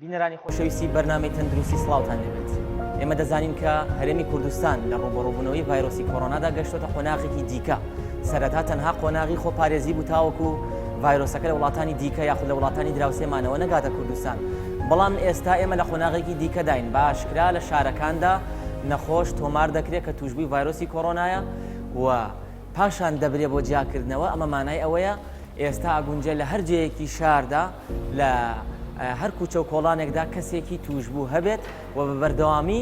بینەرانی خۆشەویستی بەرنامەی تەندروستی سڵاوتان لێبێت. ئێمە دەزانین کە هەرێمی کوردستان لە ڕوبەڕووبوونەوەی ڤایرۆسی کۆڕۆنادا گەشتۆتە قۆناغێکی دیکە. سەرەتا تەنها قۆناغی خۆپارێزی بوو تاوەکو ڤایرۆسەکە لە وڵاتانی دیکە یاخود لە وڵاتانی دراوسێمانەوە نەگاتە کوردستان. بەڵام ئێستا ئێمە لە قۆناغێکی دیکەداین بە ئاشکرا لە شارەکاندا نەخۆش تۆمار دەکرێت کە توشبووی ڤایرۆسی کۆڕۆنایە و پاشان دەبرێ بۆ جیاکردنەوە. ئەمە مانای ئەوەیە ئێستا ئاگونجە لە هەر جەیەکی شاردا لە هەر کوچە و کۆڵانێکدا کەسێکی توشبوو هەبێت و بە بەردەوامی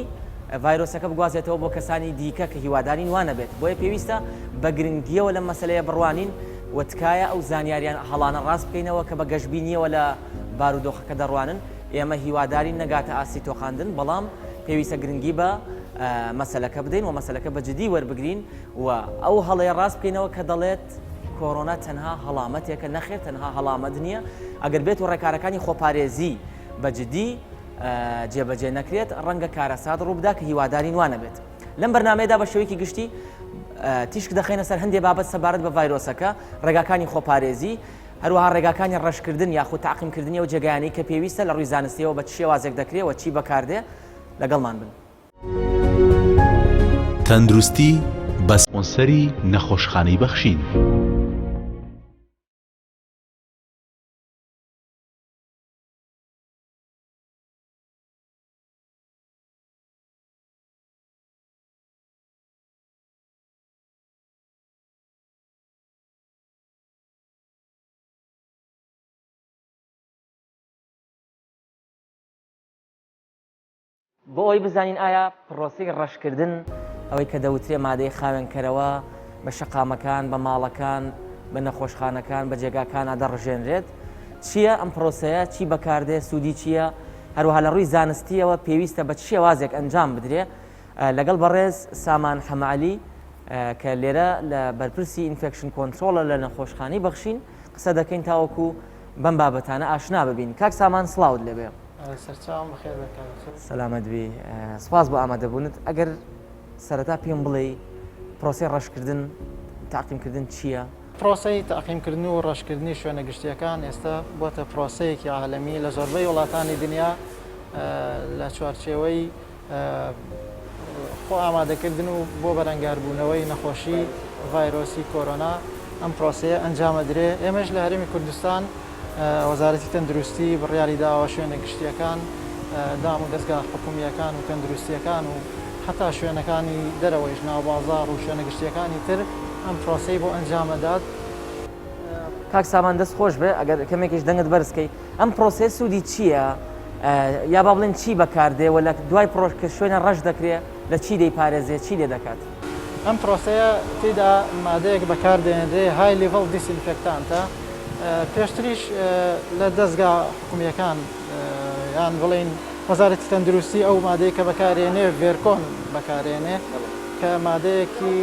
ڤایرۆسەکە بگوازێتەوە بۆ کەسانی دیکە کە هیوادارین وانە بێت. بۆیە پێویستە بە گرنگیەوە لە مەسەلەیە بڕوانین و تکایە ئەو زانیاریان هەڵانە ڕاست بکەینەوە کە بە گەشتبینیەوە لە بارودۆخەکە دەڕوانن. ئێمە هیوادارین نەگاتە ئاسی تۆخاندن، بەڵام پێویستە گرنگی بە مەسەلەکە بدەین و مەسەلەکە بە جدی وەربگرین و ئەو هەڵەیە ڕاست بکەینەوە کە دەڵێت کۆڕۆنا تەنها هەڵامەتێکە. نەخێر تەنها هەڵامەت نییە. ئەگەر بێت و ڕێکارەکانی خۆپارێزی بە جدی جێبەجێ نەکرێت ڕەنگە کارەسات ڕووبدا کە هیوادارین وانە بێت. لەم بەرنامەیەدا بە شێوەیەکی گشتی تیشک دەخێنە سەر هەندێک بابەت سەبارەت بە ڤایرۆسەکە، ڕێگاکانی خۆپارێزی، هەروەها ڕێگاکانی ڕەشکردن یاخود تاقیمکردنی و جێگایانەی کە پێویستە لە ڕووی زانستیەوە بە چ شێوازێک دەکرێت و چی بەکاردێ. لەگەڵمان بن. تەندروستی بە سپۆنسەری نەخۆشخانەی بەخشین. بۆ ئەوەی بزانین ئایا پرۆسەی ڕەشکردن ئەوەی کە دەوترێ مادەی خاوێنکەرەوە بە شەقامەکان، بە ماڵەکان، بە نەخۆشخانەکان، بە جێگاکانە دەڕژێنرێت چییە؟ ئەم پرۆسەیە چی بەکاردێ؟ سوودی چییە؟ هەروەها لە ڕووی زانستیەوە پێویستە بە چ شێوازێک ئەنجام بدرێ. لەگەڵ بەڕێز سامان حەماعەلی کە لێرە لە بەرپرسی ئینفێکشن کۆنترۆڵە لە نەخۆشخانەی بەخشین قسە دەکەین تاوەکو بەم بابەتانە ئاشنا ببین. کاک سامان سڵاوت لێبێ. سەلامەت بی. سپاس بۆ ئامادەبوونت. ئەگەر سەرەتا پێم بڵێ پرۆسەی ڕەشکردن تاقیمکردن چییە؟ پرۆسەی تاقیمکردن و ڕەشکردنی شوێنە گشتیەکان ئێستا بۆتە پرۆسەیەکی عالەمی لە زۆربەی وڵاتانی دنیا لە چوارچێوەی خۆ ئامادەکردن و بۆ بەرەنگاربوونەوەی نەخۆشی ڤایرۆسی کۆڕۆنا ئەم پرۆسەیە ئەنجامەدرێ. ئێمەش لە هەرێمی کوردستان وەزارەتی تەندروستی بڕیاری داوە شوێنە گشتیەکان، دام و دەستگا حکومیەکان و تەندروستیەکان و حتا شوێنەکانی دەرەوەیش ناوبازار و شوێنە گشتیەکانی تر ئەم پرۆسەی بۆ ئەنجامەدات. کاک سامان دەست خۆش بێ ئەگەر کەمێکیش دەنگت بەرزکەی ئەم پرۆسەی سوودی چییە؟ یا با بڵێن چی بەکاردێ و لە دوای کە شوێنە ڕەش دەکرێت لە چی دەیپارێزێت، چی لێ دەکات؟ ئەم پرۆسەیە تێدا مادەیەک بەکاردێنێ های لیڤڵ دیسئینفێکتانتە. پێشتریش لە دەستگا حکومیەکان یان بڵین وەزارەتی تەندروستی ئەو مادەیە کە بەکارێنێ ڤێرکۆن بەکارێنێ کە مادەیەکی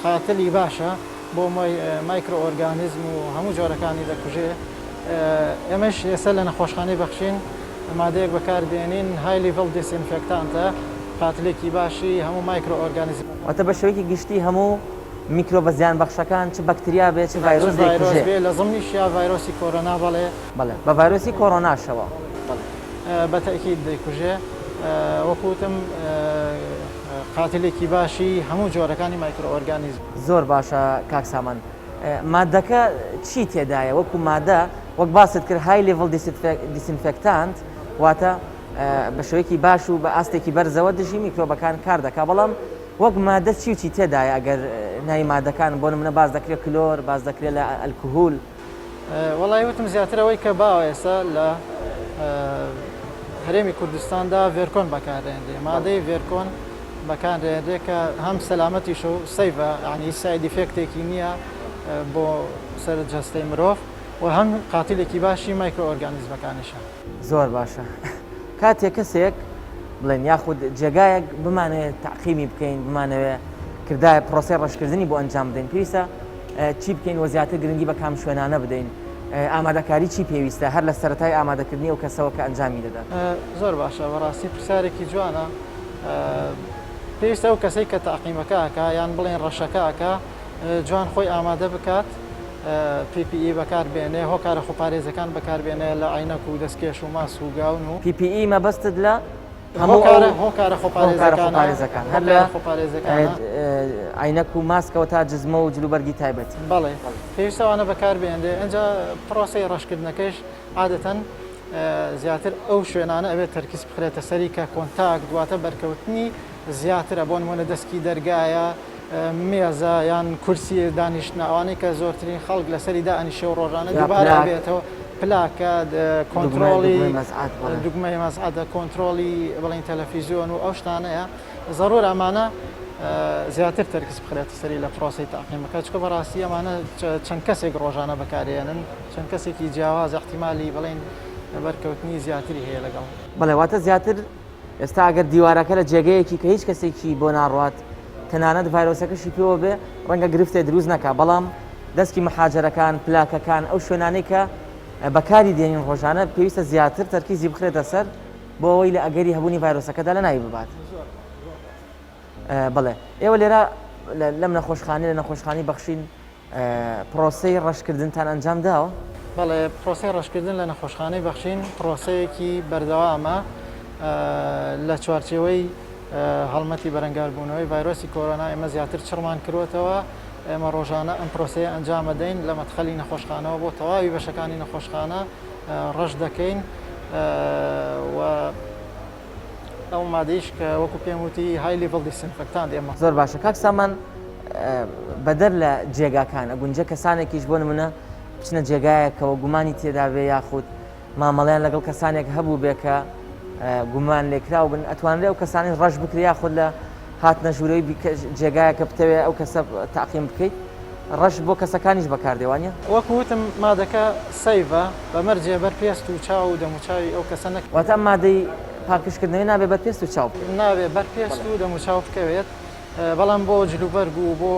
قاتلی باشە بۆ مایکرۆ ئۆرگانیزم و هەموو جۆرەکانی دەکوژێ. ئێمەش ئێستا لە نەخۆشخانەی بەخشین مادەیەک بەکاردێنین های لیڤڵ دیسئینفێکتانتە، قاتلێکی باشی هەموو مایکرۆ ئۆرگانیزم. واتە بە شێوەیەکی گشتی هەموو میکرۆبە زیان بەخشەکان چ بەکتریا بێت چ ڤایرۆس دەیکوژێ. لە زمنیش یا ڤایرۆسی کۆڕۆنا بەڵێ بە ڤایرۆسی کۆڕۆناشەوە بە تەئکید دەیکوژێ. وەکوتم قاتلێکی باشی هەموو جۆرەکانی مایکرۆ ئۆرگانیزم. زۆر باشە کاک سامان. مادەکە چی تێدایە؟ وەکو مادە وەک باست کرد های لیڤڵ دیسئینفێکتانت واتە بە شێوەیەکی باش و بە ئاستێکی بەرزەوە دژی میکرۆبەکان کار دەکات. بەڵام وەک مادە چی و چی تێدایە؟ ئەگەر ناوی مادەکان بۆ نمونە باز دەکرێت کلۆر، باز دەکرێت لە ئەلکۆهۆل. وەڵای وتم زیاترەوەی کە باوە ئێستا لە هەرێمی کوردستاندا ڤێرکۆن بەکاردێنرێ. مادەی ڤێرکۆن بەکاردێنرێ کە هەم سەلامەتیش و سەیڤە، یعنی ساید ئیفێکتێکی نییە بۆ سەرجەستەی مرۆڤ و هەم قاتیلێکی باشی مایکرۆ ئۆرگانیزمەکانیشە. زۆر باشە. کاتێک کەسێک بڵێن یاخود جێگایەک بمانەوێت تاقیمی بکەین، بمانەوێت کردایە پرۆسەی ڕەشکردنی بۆ ئەنجام بدەین، پێویستە چی بکەین و زیاتر گرنگی بە کام شوێنانە بدەین؟ ئامادەکاری چی پێویستە هەر لە سەرەتای ئامادەکردنی ئەو کەسەوە کە ئەنجامی دەدات؟ زۆر باشە، بەڕاستی پرسیارێکی جوانە. پێویستە ئەو کەسەی کە تاقیمەکەکە یان بڵێن ڕەشەکەکە جوان خۆی ئامادە بکات PPE بەکاربێنێ هۆکارە خۆپارێزەکان بەکاربێنێ لە عینەک و دەستکێش و ماس و گاون و PPE مەبەستت لە هۆکارە خۆپارێزەکان هەر لە خۆپارێزەکان عینەک و ماسکەوە تا جزمە و جلوبەرگی تایبەت بەڵێ پێویستەوانە بەکاربێنێ ئەنجا پرۆسی ڕەشکردنەکەش عادەتەن زیاتر ئەو شوێنانە ئەوێت تەرکیز بخرێتە سەری کە کۆنتاک دواتە بەرکەوتنی زیاترە بۆ نمونە دەستکی دەرگایە مێزە یان کورسی دانیشتناوانەی کە زۆرترین خەڵک لەسەری دائنیشە و ڕۆژانە دووبارە بێتەوە پلاکە کۆنتترۆلی دوگمەی مەزعادە کۆنتترۆلی بڵین تەلەڤیزیۆن و ئەو شتانەیە زەڕۆر ئەمانە زیاتر تەرکیز بخرێتە سەری لە پرۆسی تاقیمەکە چکە بەڕاستی ئەمانە چەند کەسێک ڕۆژانە بەکارێنن چەند کەسێکی جیاواز احتیمالی بڵین بەرکەوتنی زیاتری هەیە لەگەڵ بەڵێ واتە زیاتر ئێستا ئەگەر دیوارەکە لە جێگەیەکی کە هیچ کەسێکی بۆ ناڕات تەنانەت ڤایرۆسەکەشی پێوە بێ ڕەنگە گرفتێ دروست نەکا بەڵام دەستکی مەحاجەرەکان پلاکەکان ئەو شوێنانەی کە بەکاری دێنین ڕۆژانە پێویستە زیاتر تەرکیزی بخرێتە سەر بۆ ئەوەی لە ئەگەری هەبوونی ڤایرۆسەکەدا لە ناوی ببات بڵێ ئێوە لێرە لەم نەخۆشخانە لە نەخۆشخانی بەخشین پرۆسەی ڕەشکردنتان ئەنجام داوە بەڵێ پرۆسی ڕەشکردن لە نەخۆشخانەی بەخشین پرۆسەیەکی بەردەوامە لە چوارچێوەی هەڵمەتی بەرەنگاربوونەوەی ڤایرۆسی کۆرۆنا ئێمە زیاتر چڕمان کردوێتەوە ئێمە ڕۆژانە ئەم پرۆسەیە ئەنجام دەین لە مەدخەلی نەخۆشخانەوە بۆ تەواوی بەشەکانی نەخۆشخانە ڕەش دەکەین و ئەو مادەیش کە وەکو پێم وتی های لیڤڵ دیسینفەکتان ئێمە زۆر باشە کاک سامان بەدەر لە جێگاکانە گونجە کەسانێکیش بۆ نمونە بچنە جێگایەکەوە گومانی تێدا بێ یاخود مامەڵیان لەگەڵ کەسانێک هەبوو بێ کە گومان لێکراو بن ئەتوانرێ ئەو کەسانی ڕەش بکرێ یاخود لە هاتنە ژوورەوەی جێگایەکە بتەوێ ئەو کەسە تاقیم بکەیت ڕەش بۆ کەسەکانیش بەکاردێوانە وەکو وتم مادەکە سەیڤە بەمەرجێ بەرپێست و چاو و دەموچاوی ئەو کەسە واتە مادەی پاکشکردنەوەی نابێ بەرپێست و چاو نابێ بەرپێست و دەموچاو بکەوێت بەڵام بۆ جلوبەرگ و بۆ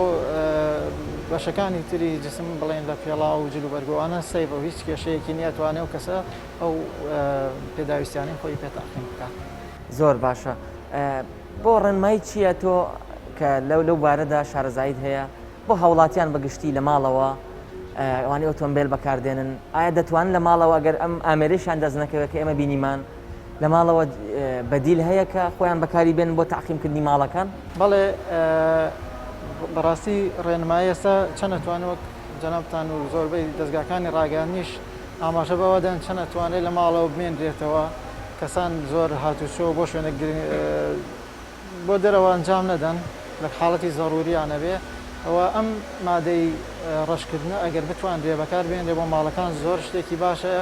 بەشەکانی تری جسم بڵێن لە پێڵا و جلوبەرگوانە سەیڤە هیچ کێشەیەکی نیە توانێ و کەسە ئەو پێداویستیانی خۆی پێ تاقیم بکات زۆر باشە بۆ ڕێنمایی چییە تۆ کە لەو بارەدا شارەزایت هەیە بۆ هاوڵاتیان بەگشتی لە ماڵەوە ئەوانی ئۆتۆمبیل بەکاردێنن ئایا دەتوانن لە ماڵەوە ئەگەر ئەم ئامێرەشیان دەست نەکەوێت کە ئێمە بینیمان لە ماڵەوە بەدیل هەیە کە خۆیان بەکاری بێن بۆ تاقیمکردنی ماڵەکان بەڵێ بەڕاستی ڕێنمایی ئێستا چەند نەتوانێت وەک جەنابتان و زۆربەی دەستگاکانی ڕاگەاندنیش ئاماژە بەوە دەن چەند نەتوانێت لە ماڵەوە بمێنرێتەوە کەسان زۆر هاتوچۆ بۆ شوێنێک بۆ دەرەوە ئەنجام نەدەن لە حاڵەتی زەڕوریانە بێ ئەوە ئەم مادەی ڕەشکردنە ئەگەر بتوانرێ بەکاربێنرێ بۆ ماڵەکان زۆر شتێکی باشە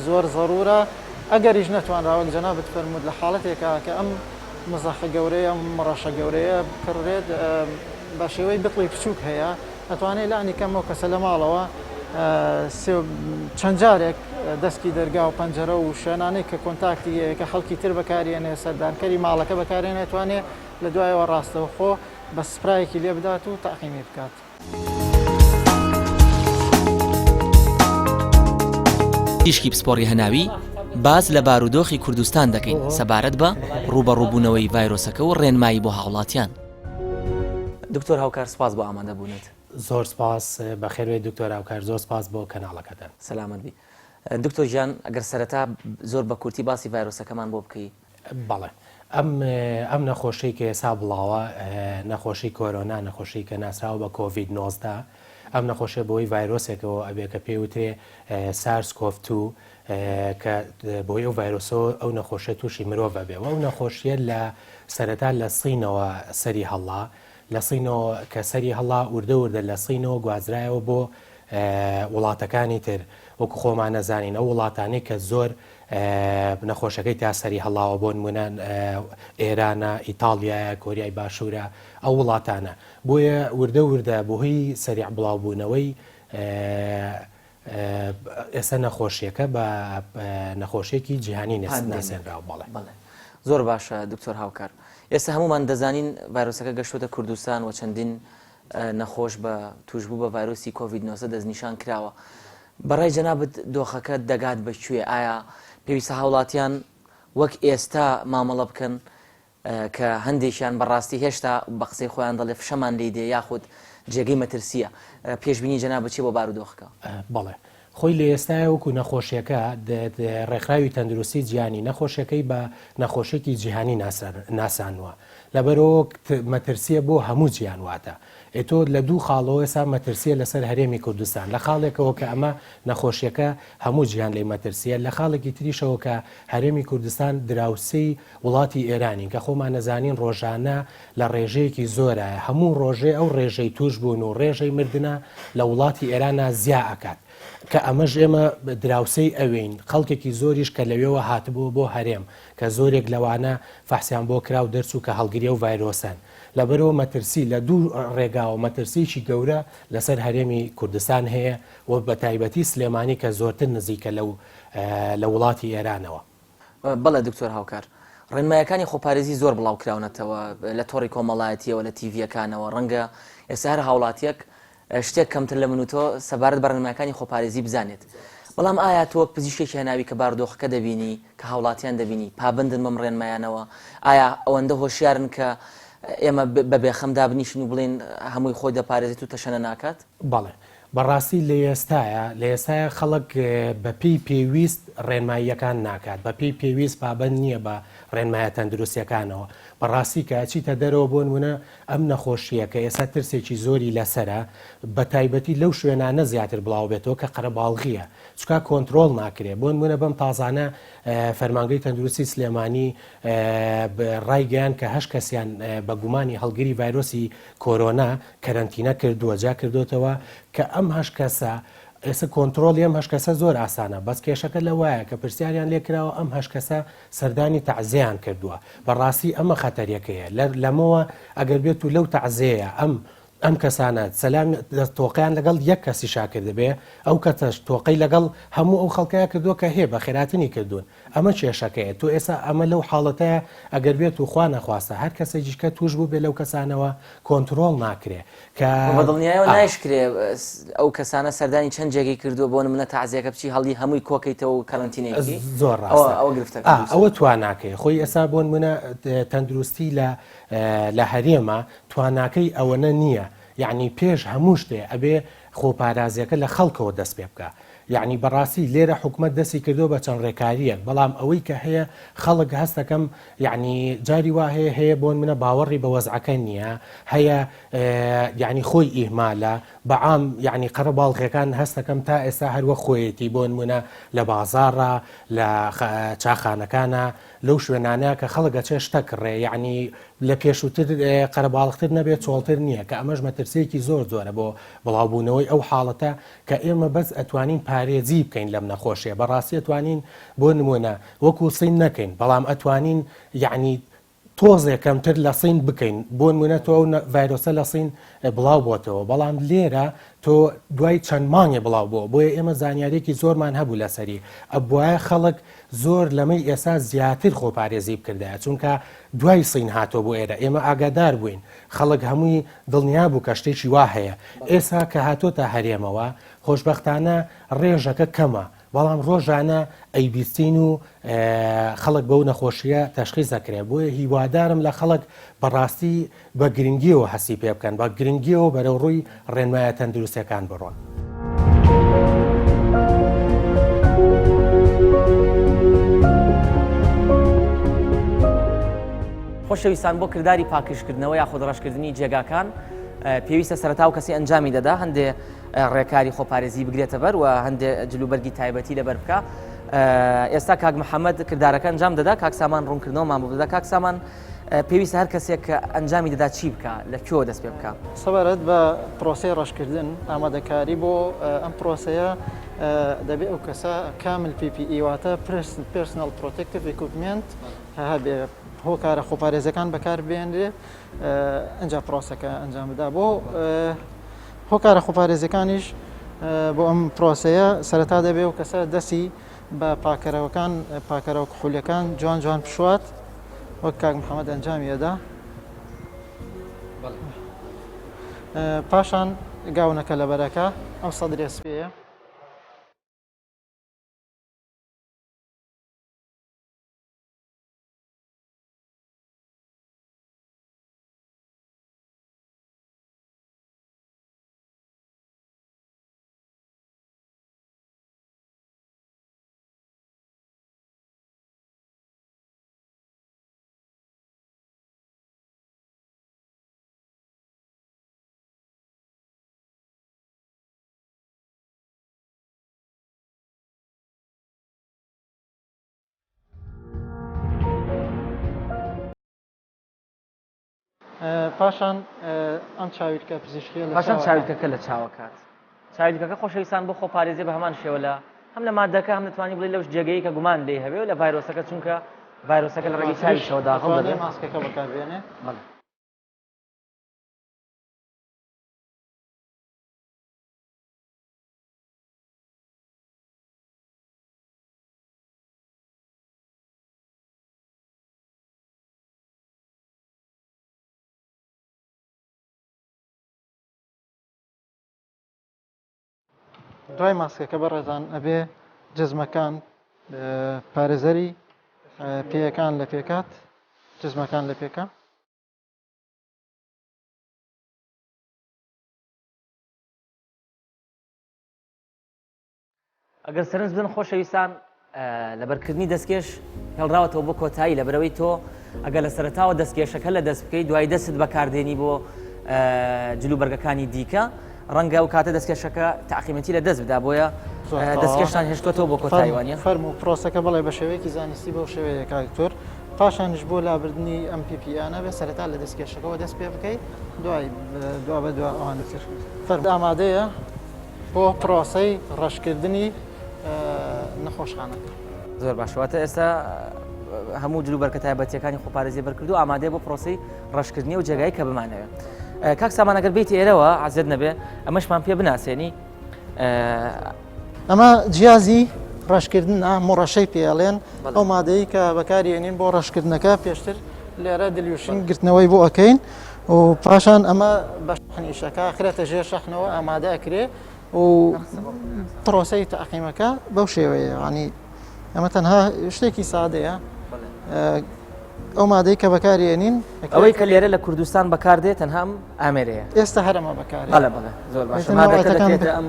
زۆر زەڕورە ئەگەریش نەتوانراوە جەنابەت فەرموود لە حاڵەتێکە کە ئەم مزەخە گەورەیە ڕەشە گەورەیە بکڕێت بە شێوەی بڵی بچووک هەیە ئەتوانێت لانی کەمەوە کەسە لە ماڵەوە چەند جارێک دەستکی دەرگا و پەنجەرە و شوێنانەی کە کۆنتاکتی کە خەڵکی تر بەکارێنێ سەردانکەری ماڵەکە بەکارێنێت توانێت لە دوایەوە ڕاستەوە خۆ بە سپرایەکی لێ بدات و تاقیمی بکات. تیشکی پسپۆڕی هەناوی باز لە بارودۆخی کوردستان دەکەین سەبارەت بە ڕوبەڕووبوونەوەی ڤایرۆسەکە و ڕێنمایی بۆ هاوڵاتیان. دکتۆر هاوکار سپاس بۆ ئامادەبوونت. زۆر سپاس بەخێرێ دکتۆر هاوکار زۆر سپاس بۆ کەناڵەکەتان. سەلامەت بی. دکتۆر ژیان ئەگەر سەرەتا زۆر بە کورتی باسی ڤایرۆسەکەمان بۆ بکەی. بەڵێ ئەم نەخۆشی کە ئێستا بڵاوە نەخۆشی کۆرۆنا نەخۆشی کە ناسراوە بە کۆڤید-19 ئەم نەخۆشیە بۆی ڤایرۆسێکەوە ئەبێ کە پێوترێ SARS-CoV-2 کە بۆی ئەو ڤایرۆسەوە ئەو نەخۆشیە تووشی مرۆڤ بێ و ئەو نەخۆشیە لە سەرەتا لە سینەوە سەری هەڵا لە سینەوە کە سەری هەڵا وردە لە سینەوە گوازرایەوە بۆ وڵاتەکانی تر وەکو خۆمان نەزانین ئەو وڵاتانەی کە زۆر نەخۆشەکەی تا سەری هەڵاوە بۆ نمونە ئێرانە ئیتاڵیایە کۆریای باشوورە ئەو وڵاتانە بۆیە وردە بۆهی سەریع بڵاوبوونەوەی ئێستا نەخۆشیەکە بە نەخۆشیێکی جیهانی ناسێنراوە. بەڵێ زۆر باشە دکتۆر هاوکار. ئێستا هەمومان دەزانین ڤایرۆسەکە گەشتوتە کوردستان و چەندین نەخۆش بە توشبوو بە ڤایرۆسی کۆڤید-19 دەستنیشان کراوە. بەڕای جەنابەت دۆخەکە دەگات بەکوێ؟ ئایا پێویستە هاوڵاتیان وەک ئێستا مامەڵە بکەن کە هەندێکیان بەڕاستی هێشتا بە قسەی خۆیان دەڵێ فشەمان لێ دێ یاخود جێگەی مەترسیە پێشبینی جەناب بچێ بۆ بارودۆخەکە. بەڵێ خۆی لە ئێستای وەکو نەخۆشیەکە ڕێکخراوی تەندروستی جیهانی نەخۆشیەکەی بە نەخۆشیێکی جیهانی ناسانووە لەبەرەوە مەترسیە بۆ هەموو جیهان واتە. ئێتۆ لە دوو خاڵەوە ئێستا مەترسیە لەسەر هەرێمی کوردستان لە خاڵێکەوە کە ئەمە نەخۆشیەکە هەموو جیهان لێ مەترسیە لە خاڵێکی تریشەوە کە هەرێمی کوردستان دراوسەی وڵاتی ئێرانی کە خۆمان نەزانین ڕۆژانە لە ڕێژەیەکی زۆرە هەموو ڕۆژێ ئەو ڕێژەی توش بوون و ڕێژەی مردنە لە وڵاتی ئێرانە زیا ئەکات کە ئەمەش ئێمە دراوسەی ئەوین خەڵکێکی زۆریش کە لەوێەوە هاتبوو بۆ هەرێم کە زۆرێک لەوانە فەحسیان بۆ کرا و دەرچوو کە هەڵگیری و ڤایرۆسان لەبەرەوە مەترسی لە دوو ڕێگاوە مەترسیی گەورە لەسەر هەرێمی کوردستان هەیە و بە تایبەتی سلێمانی کە زۆرتر نزیکە لە وڵاتی ئێرانەوە. بەڵێ دکتۆر هاوکار ڕێنمایەکانی خۆپارێزی زۆر بڵاو کراونەتەوە لە تۆڕی کۆمەڵایەتیەوە لە تیڤەکانەوە ڕەنگە ئێستا هەر هاوڵاتیەک شتێک کەمتر لە من و تۆ سەبارەت بە ڕێنمایەکانی خۆپارێزی بزانێت. بەڵام ئایا تۆ پزیشکێکی هەناوی کە بارودۆخەکە دەبینی کە هاوڵاتیان دەبینی پابندن بەم ڕێنمایانەوە ئایا ئەوەندە هۆشیارن کە ئێمە بەبێ خەمدا بنیشن و بڵێن هەمووی خۆی دەپارێزێت و تەشەنە ناکات؟ بەڵێ بەڕاستی لە ئێستاە خەڵک بەپی پێویست ڕێنماییەکان ناکات بەپی پێویست پابند نییە بە ڕێنمایە تەندروستیەکانەوە بەڕاستی کە چیتە دەرەوە بۆ نمونە ئەم نەخۆشیە کە ئێستا ترسێکی زۆری لەسرە بە تایبەتی لەو شوێنانە زیاتر بڵاو بێتەوە کە قەرەباڵغیە چکا کۆنتترۆل ناکرێت بۆ نمونە بەم تازانە فەرمانگەی تەندروستی سلێمانی ڕایگەیان کە هەشت کەسیان بە گومانی هەڵگیری ڤایرۆسی کۆرۆنا کەرەنتینە کردووە جا کردوتەوە کە ئەم هەشت کەسە ئێستا کۆنتترۆلی ئەم هەشت کەسە زۆر ئاسانە بەس کێشەکە لەوایە کە پرسیاریان لێکراوە ئەم هەشت کەسە سەردانی تەعزیەیان کردووە بەڕاستی ئەمە خەتەرەکەیە لەمەوە ئەگەر بێت و لەو تەعزیەیە ئەم کەسانە سەلام تۆقیان لەگەڵ یەک کەسی شاکرد بێ ئەو کەتەش تۆقەی لەگەڵ هەموو ئەو خەڵکەیە کردووە کە هەیە بە خێراتنی کردوون ئەمە کێشەکەیە تۆ ئێستا ئەمە لەو حاڵەتەیە ئەگەر بێت و خوا نەخواستە هەر کەسێکیشکە توش بوو بێ لەو کەسانەوە کۆنتترۆل ناکرێ کە بەدڵنیایەوە نایشکرێ ئەو کەسانە سەردانی چەند جێگەی کردووە بۆ منە تەعزیەکە بچی هەڵی هەمووی کۆکەیتەوە و کەرەنتینێکی زۆر ئەوە تواناکەی خۆی ئێستا بۆن منە تەندروستی لە هەرێمە تواناکەی ئەوەنە نییە یعنی پێش هەموو شتێ ئەبێ خۆپارازیەکە لە خەڵکەوە دەست پێ بکە یعنی بەڕاستی لێرە حکومت دەستی کردو بە چەند ڕێکاریەک بەڵام ئەوەی کە هەیە خەڵک هەستەکەم یعنی جاری وا هەیە بۆن منە باوەڕی بە وەزعەکە نییە هەیە یعنی خۆی ئیهمالە بەعام یعنی قەرەباڵغیەکان هەستەکەم تا ئێستا هەروە خۆیەتی بۆن منە لە بازاڕە لە چاخانەکانە لەو شوێنانەیە کە خەڵگە چێ شتەکڕێ یعنی لە پێشووتر قەرەباڵغتر نەبێت چۆڵتر نییە کە ئەمەش مەترسێکی زۆر زۆرە بۆ بڵاوبوونەوەی ئەو حاڵەتە کە ئێمە بەس ئەتوانین پارێزی بکەین لەم نەخۆشیە بەڕاستی ئەتوانین بۆ نمونە وەکو سین نەکەین بەڵام ئەتوانین یعنی تۆزێک کەمتر لە سین بکەین بۆ نمونە تۆ ڤایرۆسە لە سین بڵاو بۆتەوە بەڵام لێرە تۆ دوای چەند مانگێ بڵاو بۆ بۆیە ئێمە زانیارێکی زۆرمان هەبوو لەسەری ئەبواە خەڵک زۆر لەمەی ئێستا زیاتر خۆپارێزی بکردایە چونکە دوای سین هاتۆ بۆ ئێرە ئێمە ئاگادار بووین خەڵک هەمووی دڵنیا بوو کە شتێکی وا هەیە ئێستا کە هاتۆتە هەرێمەوە خۆشبەختانە ڕێژەکە کەمە بەڵام ڕۆژانە ئەیبیستین و خەڵک بەو نەخۆشیە تەشخیص دەکرێت بۆیە هیوادارم لە خەڵک بەڕاستی بە گرنگیەوە هەسی پێ بکەن بە گرنگیەوە بەرەو ڕووی ڕێنمایە تەندروستیەکان بڕۆن. خۆشەویستان بۆ کردداری پاکشکردنەوە یاخود ڕەشکردنی جێگاکان پێویستە سەرەتا و کەسی ئەنجامی دەدا هەندێ ڕێکاری خۆپارێزی بگرێتە بەر و هەندێ جلوبەرگی تایبەتی لەبەر بکە. ئێستا کاک محەممەد کردارەکە ئەنجام دەدا کاک سامان ڕوونکردنەوەمان بۆ بدە کاک سامان پێویستە هەر کەسێک کە ئەنجامی دەدا چی بکە لە کوێوە دەست پێ بکە سەبارەت بە پرۆسی ڕەشکردن ئامادەکاری بۆ ئەم پرۆسەیە دەبێت ئەو کەسە کامل PPE واتە پرسنەل پرۆتێکتیڤ ئیکوپمنت هەبێ هۆکارە خۆپارێزەکان بەکاربێنرێ ئەنجا پرۆسەکە ئەنجام بدا بۆ هۆکارە خۆپارێزەکانیش بۆ ئەم پرۆسەیە سەرەتا دەبێ و کەسە دەستی بە پاکەرەوە کحولیەکان جوان جوان پشوات وەک کاک محەممەد ئەنجامی ئەدا پاشان گاونەکە لەبەرەکە ئەم سەدرێ سپێیە پاشان ئەم چاویلکە پزیشکی لە پاشان چاویلکەکە لە چاوەکات چاویلکەکە خۆشەویستان بۆ خۆپارێزی بە هەمان شێوە لە هەم لە مادەکە هەم دەتوانانی بڵێ لەوش جێگەی کە گومان لێ هەبێ و لە ڤایرۆسەکە چونکە ڤایرۆسەکە لە ڕێگەی چاویشەوە داخڵ دەبێت ماسکەکە بەکاربێنێ. دوای ماسکەکە بەڕێزان ئەبێ جزمەکان پارێزەری پێیەکان لە پێکات جزمەکان لە پێکە. ئەگەر سەرنج بدەن خۆشەویستان لە بەرکردنی دەستکێش هێڵراوەتەوە بۆ کۆتایی لە بەرەوەی تۆ ئەگەر لە سەرەتاوە دەستکێشەکە لە دەست بکەیت دوای دەست بەکاردێنی بۆ جلوبەرگەکانی دیکە ڕەنگە و کاتە دەستکێشەکە تاقیمەتی لە دەست بدا بۆیە دەستکێشتان هێشتۆتەوە بۆ کۆتاییوانە فەرم و پرۆسەکە بڵێ بە شێوەیەکی زانستی بۆ شێوەیە کاکتۆر پاشانش بۆ لابردنی ئەم پیپیانە بێ سەرەتا لە دەستکێشەکەەوە دەست پێ بکەیت دوای دوا بە دو ئەوان فەرم ئامادەیە بۆ پرۆسەی ڕەشکردنی نەخۆشخانەکە. زۆر باشواتە ئێستا هەموو جلوبەرکە تایبەتیەکانی خۆپارێزی بەرکردو ئامادەیە بۆ پرۆسی ڕەشکردنی و جێگایی کە بمانەوێت. کاک سامان ئەگەر بیت ئێرەوە عزت نەبێ ئەمەشمان پێ بناسێنی ئەمە جیازی ڕەشکردن مۆڕەشەی پێڵێن ئەو مادەی کە بەکارێنین بۆ ڕەشکردنەکە پێشتر لێرە دلیوشین گرتنەوەی بۆ ئەەکەین و پاشان ئەمە بە شەحنیشەکە خرێتە ژێر شەحنەوە ئامادە ئەکرێ و پرۆسەی تاقیمەکە بەو شێوەیە ینی ئەمە تەنها شتێکی سادەیە ئەو مادەی کە بەکارێنین ئەوەی کە لێرە لە کوردستان بەکاردێت تەنهام ئامێرەیە ئێستا هەرەمە بەکار بەڵێ زۆر باش مادەکە ئەم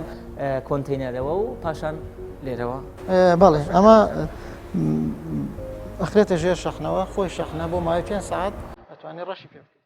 کۆنتینەرەوە و پاشان لێرەوە بەڵێ ئەمە ئەخرێتە ژێر شەحنەوە خۆی شەحنە بۆ ماوەی 5 ساعت ئەتوانێت ڕەشی پێ بکەیت.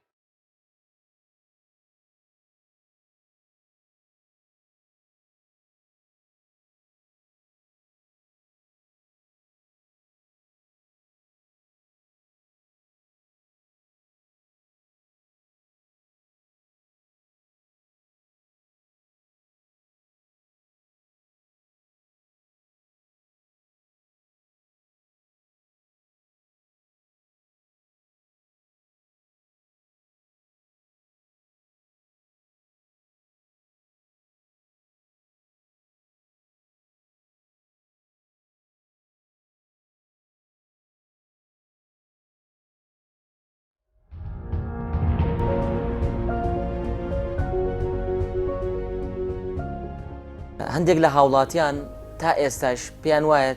هەندێک لە هاوڵاتیان تا ئێستاش پێیان وایە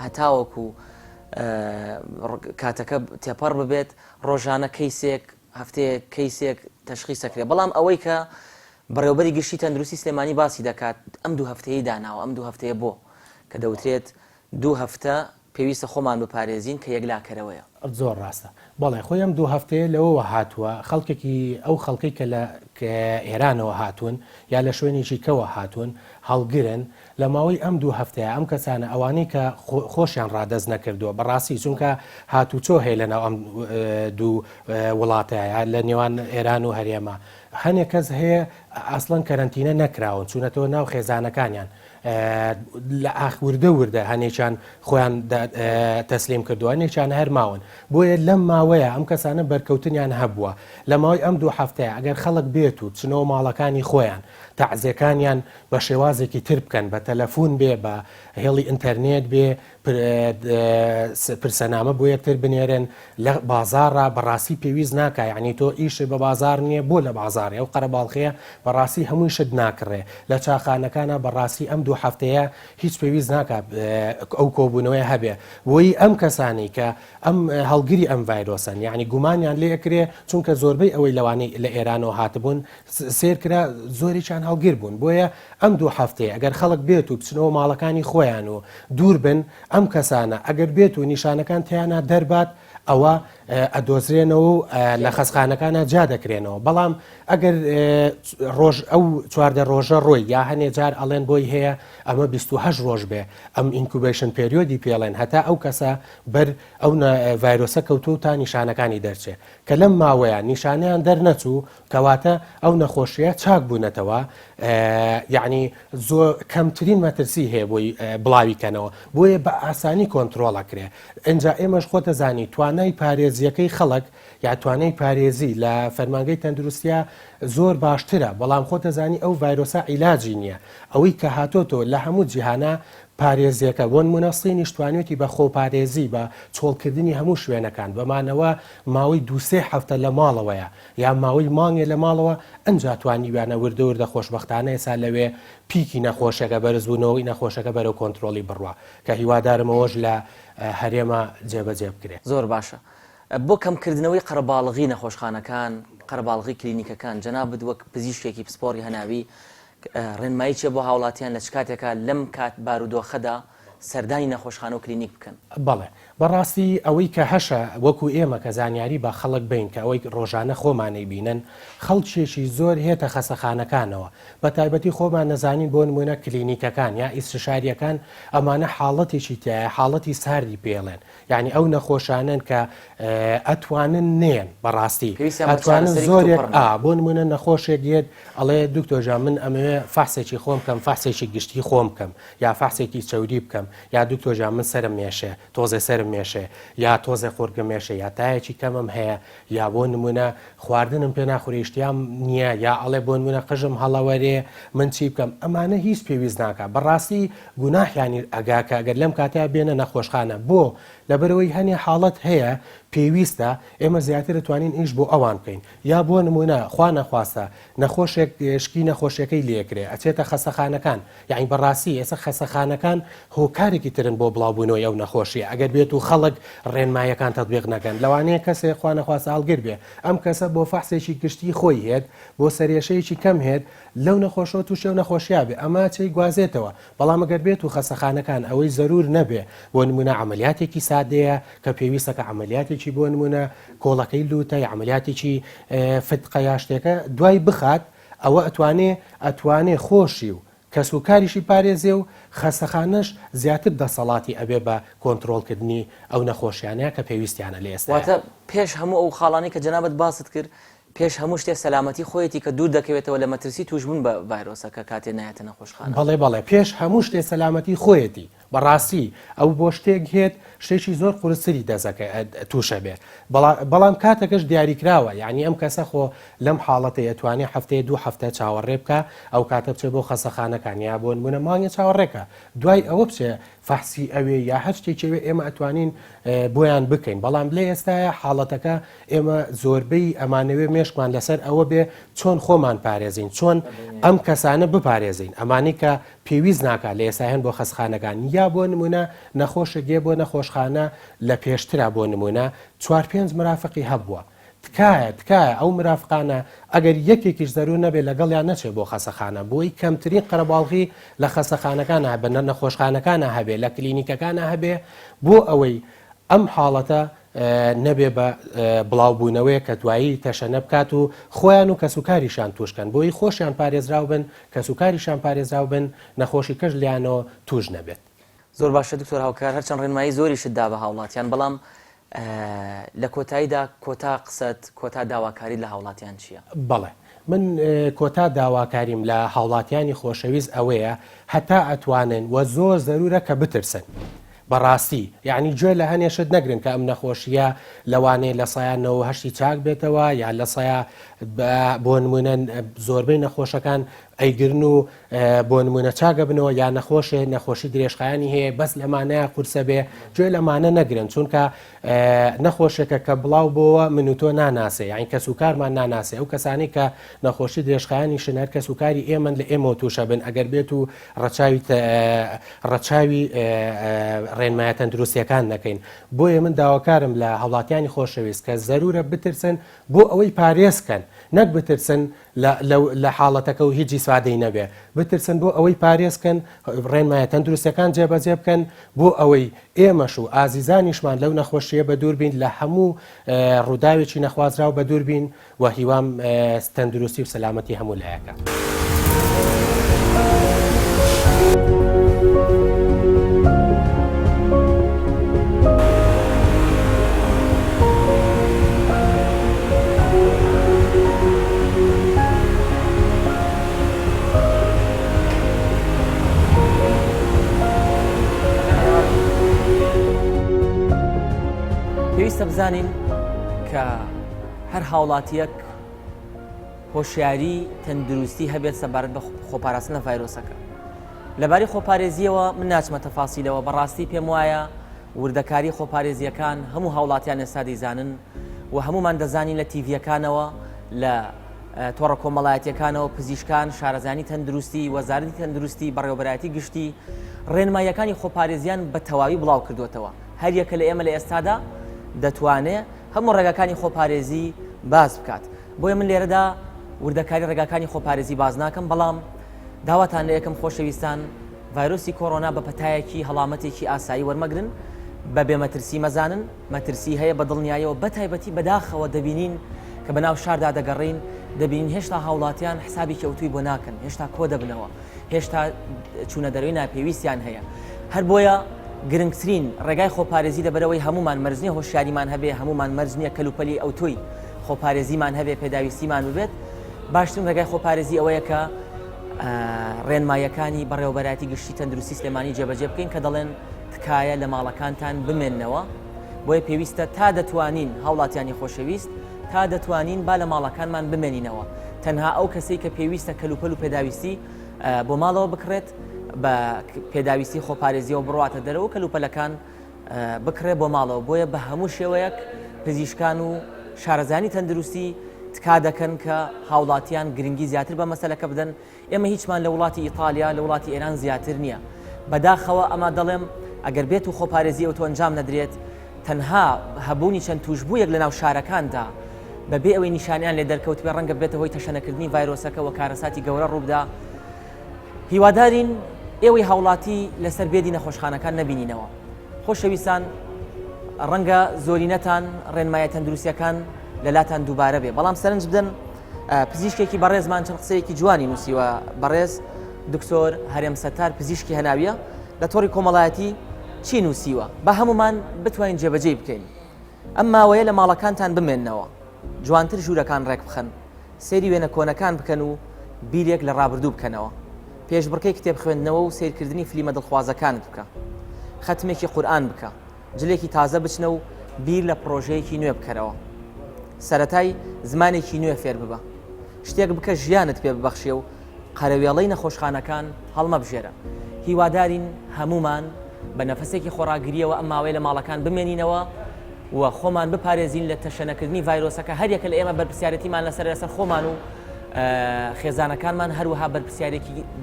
هەتاوەکو کاتەکە تێپەڕ ببێت ڕۆژانە کەیسێک هەفتەیە کەیسێک تەشخیصەکرێ بەڵام ئەوەی کە بەڕێوەبەری گشتی تەندروستی سلێمانی باسی دەکات ئەم دوو هەفتەیە داناوە ئەم دوو هەفتەیە بۆ کە دەوترێت دوو هەفتە پێویستە خۆمان بپارێزین کە یەکلاکەرەوەیە. زۆر ڕاستە بەڵێ خۆیان دوو هەفتەیە لەوەوە هاتووە خەڵکێکی ئەو خەڵکی کە ئێرانەوە هاتوون یا لە شوێنێکی کەوە هاتوون هەڵگرن لە ماوەی ئەم دوو هەفتەیە ئەم کەسانە ئەوانەی کە خۆشیان ڕادەست نەکردووە بەڕاستی چونکە هاتوچۆ هەیە لەناو ئەم دوو وڵاتەیە لە نێوان ئێران و هەرێمە هەنێک کەس هەیە ئەسڵەن کەرەنتینە نەکراون چوونەتەوە ناو خێزانەکانیان لە ئاخوردە وردە هەنێکیان خۆیان تەسلیم کردووە هەنێکیان هەرماون بۆیە لەم ماوەیە ئەم کەسانە بەرکەوتنیان هەبووە لە ماوەی ئەم دوو هەفتەیە ئەگەر خەڵک بێت و چنەوە ماڵەکانی خۆیان تەعزیەکانیان بە شێوازێکی تر بکەن بە تەلەفۆن بێ بە هێڵی ئینتەرنێت بێ پرسەنامە بۆ یەکتر بنێرن لە بازارڕ بەڕاستی پێویست ناکە یعنی تۆ ئیشی بە بازار نییە بۆ لە بازارێ و قەرەباڵخەیە بەڕاستی هەمووی شت ناکڕێ لە چاخانەکانە بەڕاستی ئەم دوو هەفتەیە هیچ پێویست ناکات ئەو کۆبوونەوەی هەبێ بۆی ئەم کەسانی کە ئەم هەڵگیری ئەم ڤایرۆسن یعنی گومانیان لێکرێ چونکە زۆربەی ئەوەی لەوانەی لە ئێرانەوە هاتبوون سێرکرا زۆریشان هەڵگیر بوون بۆیە ئەم دوو هەفتەیە ئەگەر خەڵک بێت و بچنەوە ماڵەکانی خۆیان و دوور بن ئەم کەسانە ئەگەر بێت و نیشانەکان تیانە دەربات ئەوە ئەدۆزرێنەوە و لە خەسخانەکانە جا دەکرێنەوە بەڵام ئەگەر ڕۆژ ئەو چواردە ڕۆژە ڕۆی یا هەنێ جار ئەڵێن بۆی هەیە ئەمە 28 ڕۆژ بێ ئەم ئینکوبیشن پێریۆدی پێڵێن هەتا ئەو کەسە بەر ئەو ڤایرۆسە کەوتو تا نیشانەکانی دەرچێ کە لەم ماوەیە نیشانیان دەرنەچوو کەواتە ئەو نەخۆشیە چاک بوونەتەوە یعنی زۆر کەمترین مەترسی هەیە بۆی بڵاویکەنەوە بۆیە بە ئاسانی کۆنتترۆڵەکرێ ئەجا ئێمەش خۆتە زانی توانای پارێزیەکەی خەڵک یا توانای پارێزی لە فەرمانگەی تەندروستیە زۆر باشترە بەڵام خۆتە زانی ئەو ڤایرۆسە عیلاجی نییە ئەوەی کە هاتۆتۆ لە هەموو جیهانە پارێزیەکە بۆ نمونەستینی توانێتی بە خۆپارێزی بە چۆڵکردنی هەموو شوێنەکان بەمانەوە ماوەی دوسێ هەفتە لە ماڵەوەیە یا ماوەی مانگێ لە ماڵەوە ئەنجا توانیویانە وردەوردە خۆشببختانە ئێسا لەوێ پیکی نەخۆشەکە بەرزبوونەوەی نەخۆشەکە بەرەو کۆنتترۆلی بڕوە کە هیوادارمەوەش لە هەرێمە جێبەجێ بکرێت زۆر باشە بۆ کەمکردنەوەی قەرەباڵغی نەخۆشخانەکان قەرەباڵغی کلینیکەکان جەنابەت وەک پزیشکێکی پسپۆڕی هەناوی ڕێنمایی چێ بۆ هاوڵاتیان لە چ کاتێکە لەم کات بارودۆخەدا سەردانی نەخۆشخانە و کلینیک بکەن بەڵێ بەڕاستی ئەوەی کە هەشە وەکو ئێمە کە زانیاری بە خەڵک بین کە ئەوەی ڕۆژانە خۆمانەی بینن خەڵکێکی زۆر هێتە خەسەخانەکانەوە بە تایبەتی خۆمان نەزانین بۆ نمونە کلینیکەکان یا ئیستشاریەکان ئەمانە حاڵەتێکی تایە حاڵەتی ساردی پێڵێن یعنی ئەو نەخۆشانن کە ئەتوانن نێن بەڕاستی ئەتوانن زۆرێک بۆ نمونە نەخۆشێک گێت ئەڵێ دکتۆرجان من ئەمەوێ فەحسێکی خۆم بکەم فەحسێکی گشتی خۆم بکەم یا فەحسێکی چەوری بکەم یا دکتۆرجان من سرم مێشێ تۆزێ سرم مێشێ یا تۆزێ خۆرگە مێشێ یا تایەکی کەمم هەیە یا بۆ نمونە خواردنم پێ ناخوریشتیام نییە یا ئەڵێ بۆ نمونە قژم هەڵەوەرێ من چی بکەم ئەمانە هیچ پێویست ناکە بەڕاستی گوناحیانی ئەگاکە ئەگەر لەم کاتیا بێنە نەخۆشخانە بۆ لەبەرەوەی هەنێ حاڵەت هەیە پێویستە ئێمە زیاتر دەتوانین ئیش بۆ ئەوان بکەین یا بۆ نمونە خوا نەخواستە نەخۆشێک شکی نەخۆشیەکەی لێکرێ ئەچێتە خەسەخانەکان یعنی بەڕاستی ئێستا خەسەخانەکان هۆکارێکی ترن بۆ بڵاوبوونەوەی ئەو نەخۆشیە ئەگەر بێت و خەڵک ڕێنمایەکان تەطبیق نەکەن لەوانەیە کەسێک خوا نەخواستە هەڵگر بێ ئەم کەسە بۆ فەحسێکی گشتی خۆی هێت بۆ سەرێشەیەکی کەم هێت لەو نەخۆشەوە تووشێ و نەخۆشییا بێ ئەمە چی گوازێتەوە بەڵام ئەگەر بێت و خەسەخانەکان ئەوەی زەرور نەبێ بۆ نمونە عملیاتێکی سادەیە کە پێویستەکە عملیاتێکی بۆ نمونە کۆڵەکەی لوتە عملیاتێکی فتقە یا شتێکە دوای بخات ئەوە ئەتوانێ خۆشی و کەسوکاریشی پارێزێ و خەسەخانەش زیاتر دەسەڵاتی ئەبێ بە کۆنتترۆلکردنی ئەو نەخۆشیانەیە کە پێویستیانە لە ئێستا واتە پێش هەموو ئەو خاڵانی کە جەنابەت باست کرد پێش هەموو شتێ سەلامەتی خۆیەتی کە دوور دەکەوێتەوە لە مەترسی توشبوون بە ڤایرۆسەکە کاتێ نایەتە نەخۆشخانە بەڵێ پێش هەموو شتێ سەلامەتی خۆیەتی بەڕاستی ئەو بۆ شتێک هێت شتێکی زۆر قورسری دەزەکە تووشە بێت بەڵام کاتەکەش دیاریکراوە یعنی ئەم کەسە خۆ لەم حاڵەتە ئەتوانێت هەفتەیە 2 هەفتە چاوەڕێ بکە ئەو کاتە بچێت بۆ خەسەخانەکان یا بۆ نمونە مانگی چاوەڕێکە دوای ئەوە بچێ فەحسی ئەوێ یا هەر شتێکێوێ ئێمە ئەتوانین بۆیان بکەین بەڵام لێ ئێستاە حاڵەتەکە ئێمە زۆربەی ئەمانەوێ مێشکمان لەسەر ئەوە بێ چۆن خۆمان پارێزین چۆن ئەم کەسانە بپارێزین ئەمانی کە پێویست ناکات لە ئێستا هەن بۆ خەسخانەکان یا بۆ نمونە نەخۆشەگێ بۆ نەخۆشخانە لە پێشترا بۆ نمونە 4-5 مرافقی هەبووە تکایە ئەو مرافقانە ئەگەر یەکێکیش زەرور نەبێت لەگەڵیان نەچێت بۆ خەسەخانە بۆی کەمترین قەرەباڵغی لە خەسەخانەکانە بە نەخۆشخانەکانە هەبێ لە کلینیکەکانە هەبێ بۆ ئەوەی ئەم حاڵەتە نەبێ بە بڵاوبوونەوەی کە دوایی تەشەنە بکات و خۆیان و کەسوکاریشان توشکەن بۆی خۆشیان پارێزراو بن کەسوکاریشان پارێزراو بن نەخۆشی کەش لیانەوە توش نەبێت زۆر باشە دکتۆر هاوکار هەرچەند ڕێنمایی زۆری شتدا بە هاوڵاتیان بەڵام لە کۆتاییدا کۆتا قسەت کۆتا داواکاری لە هاوڵاتیان چییە؟ بەڵێ من کۆتا داواکاریم لە هاوڵاتیانی خۆشەویست ئەوەیە هەتا ئەتوانن و زۆر زەرورە کە بترسن بەڕاستی یعنی گوێ لە هەنێشت نەگرن کە ئەم نەخۆشیە لەوانەیە لە سایانەوە هەشتی چاک بێتەوە یان لە سایە بۆ نمونە زۆربەی نەخۆشەکان ئەیگرن و بۆ نمونە چاگە بنەوە یا نەخۆشی درێژخایانی هەیە بەس لەمانەیە قورسە بێ گوێ لەمانە نەگرن چونکە نەخۆشێکە کە بڵاو بۆەوە من و تۆ ناناسێ یان کەسوکارمان ناناسێ ئەو کەسانی کە نەخۆشی درێژخایانی شنەر کەسوکاری ئێمە لە ئێمە تووشە بن ئەگەر بێت و ڕەچاوی ڕێنمایە تەندروستیەکان نەکەین بۆیە من داواکارم لە هاوڵاتیانی خۆشەویست کە زەرورە بترسن بۆ ئەوەی پارێزکەن نەک بترسن لە حاڵەتەکە و هیچ سوادەی نەبێ بترسن بۆ ئەوەی پارێزکەن ڕێنمایە تەندروستەکان جێبەجێ بکەن بۆ ئەوەی ئێمەش و ئازیزانیشمان لەو نەخۆشیە بە دووربین لە هەموو ڕووداوێکی نەخوازراو بە دووربین و هیوام تەندروستی و سەلامەتی هەموو لایەکە. پێویستە بزانین کە هەر هاوڵاتیەک هۆشیاری تەندروستی هەبێت سەبارەت بە خۆپاراستن لە ڤایرۆسەکە. لەبارەی خۆپارێزیەوە من ناچمە تەفاسیلەوە بەڕاستی پێم وایە وردەکاری خۆپارێزیەکان هەموو هاوڵاتیان ئێستا دەیزانن و هەمومان دەزانین لە تیڤیەکانەوە لە تۆڕە کۆمەڵایەتیەکانەوە پزیشکان شارەزانی تەندروستی وەزارەتی تەندروستی بەڕێوەبەرایەتی گشتی ڕێنماییەکانی خۆپارێزیان بە تەواوی بڵاو کردوێتەوە. هەر یەکە لە ئێمە لە ئێستادا دەتوانێت هەموو ڕێگاکانی خۆپارێزی باز بکات. بۆیە من لێرەدا وردەکاری ڕێگاکانی خۆپارێزی باز ناکەم، بەڵام داواتان لە یەکەم خۆشەویستان ڤایرۆسی کۆڕۆنا بە پەتایەکی هەڵامەتێکی ئاسایی وەرمەگرن، بەبێ مەترسی مەزانن، مەترسی هەیە بە دڵنیایەوە بە تایبەتی بەداخەوە دەبینین کە بەناو شاردا دەگەڕین دەبینین هێشتا هاوڵاتیان حسابی کەوتووی بۆ ناکەن، هێشتا کۆ دەبنەوە، هێشتا چوونە دەروی ناپێویستیان هەیە. هەر بۆیە گرنگترین ڕێگای خۆپارێزی لەبەرەوەی هەمومان مەرجنیە هۆشیاریمان هەبێ، هەمومان مەرجنیە کەلوپەلی ئەوتۆی خۆپارێزیمان هەبێ، پێداویستیمان ببێت. باشترین ڕێگای خۆپارێزی ئەوەیە کە ڕێنماییەکانی بەڕێوەبەرایەتی گشتی تەندروستی سلێمانی جێبەجێ بکەین کە دەڵێن تکایە لە ماڵەکانتان بمێننەوە. بۆیە پێویستە تا دەتوانین هاوڵاتیانی خۆشەویست تا دەتوانین با لە ماڵەکانمان بمێنینەوە. تەنها ئەو کەسەی کە پێویستە کەلوپەل و پێداویستی بۆ ماڵەوە بکرێت بە پێداویستی خۆپارێزیەوە بڕاتە دەرەوە کەلوپەلەکان بکرێ بۆ ماڵەوە. بۆیە بە هەموو شێوەیەک پزیشکان و شارەزانی تەندروستی تکا دەکەن کە هاوڵاتیان گرنگی زیاتر بە مەسەلەکە بدەن. ئێمە هیچمان لە وڵاتی ئیتالیا لە وڵاتی ئێران زیاتر نییە. بەداخەوە ئەمە دەڵێم ئەگەر بێت و خۆپارێزی ئەوتۆ ئەنجام نەدرێت تەنها هەبوونی چەند توشبوویەک لە ناو شارەکاندا بەبێ ئەوەی نیشانیان لێ دەرکەوت بێ ڕەنگە بێتە هۆی تەشەنەکردنی ڤایرۆسەکە و کارەساتی گەورە ڕووبدا. هیوادارین ئێوەی هاوڵاتی لەسەر بێدی نەخۆشخانەکان نەبینینەوە. خۆشەویستان ڕەنگە زۆرینەتان ڕێنمایە تەندروستیەکان لەلاتان دووبارە بێ، بەڵام سەرنج بدەن پزیشکێکی بەڕێزمان چەند قسەیەکی جوانی نووسیوە. بەڕێز دکتۆر هەرێم سەتار پزیشکی هەناویە لە تۆڕی کۆمەڵایەتی چی نووسیوە بە هەمومان بتوانین جێبەجێ بکەین. ئەم ماوەیە لە ماڵەکانتان بمێننەوە، جوانتر ژوورەکان ڕێک بخەن، سەیری وێنە کۆنەکان بکەن و بیرێک لە ڕابردوو بکەنەوە، پێشبڕکەی کتێب خوێندنەوە و سیرکردنی فلیمە دڵخوازەکانت بکە، ختمێکی قورئان بکە، جلێکی تازە بچنە و بیر لە پرۆژەیەکی نوێ بکەرەوە، سەرەتای زمانێکی نوێ فێر ببە، شتێک بکە ژیانت پێ ببەخشێ و قەرەوێڵەی نەخۆشخانەکان هەڵمەبژێرە. هیوادارین هەمومان بە نەفەسێکی خۆڕاگریەوە ئەم ماوەی لە ماڵەکان بمێنینەوە و خۆمان بپارێزین لە تەشەنەکردنی ڤایرۆسەکە. هەر یەکە لە ئێمە بەرپرسیارەتیمان لەسەر خۆمان و خێزانەکانمان، هەروەها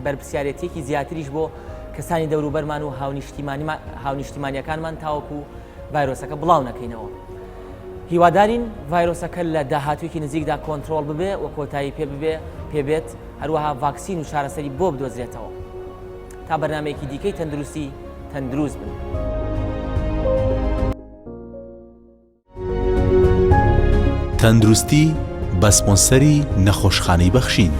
بەرپرسیارەتێکی زیاتریش بۆ کەسانی دەوروبەرمان و هاونیشتیمانیەکانمان تاوەکو ڤایرۆسەکە بڵاو نەکەینەوە. هیوادارین ڤایرۆسەکە لە داهاتوویەکی نزیکدا کۆنتڕۆڵ ببێ و کۆتایی پێبێت، هەروەها ڤاکسین و چارەسەری بۆ بدۆزرێتەوە. تا بەرنامەیەکی دیکەی تەندروستی تەندروست بن. تەندروستی بە سپۆنسەری نەخۆشخانەی بەخشین.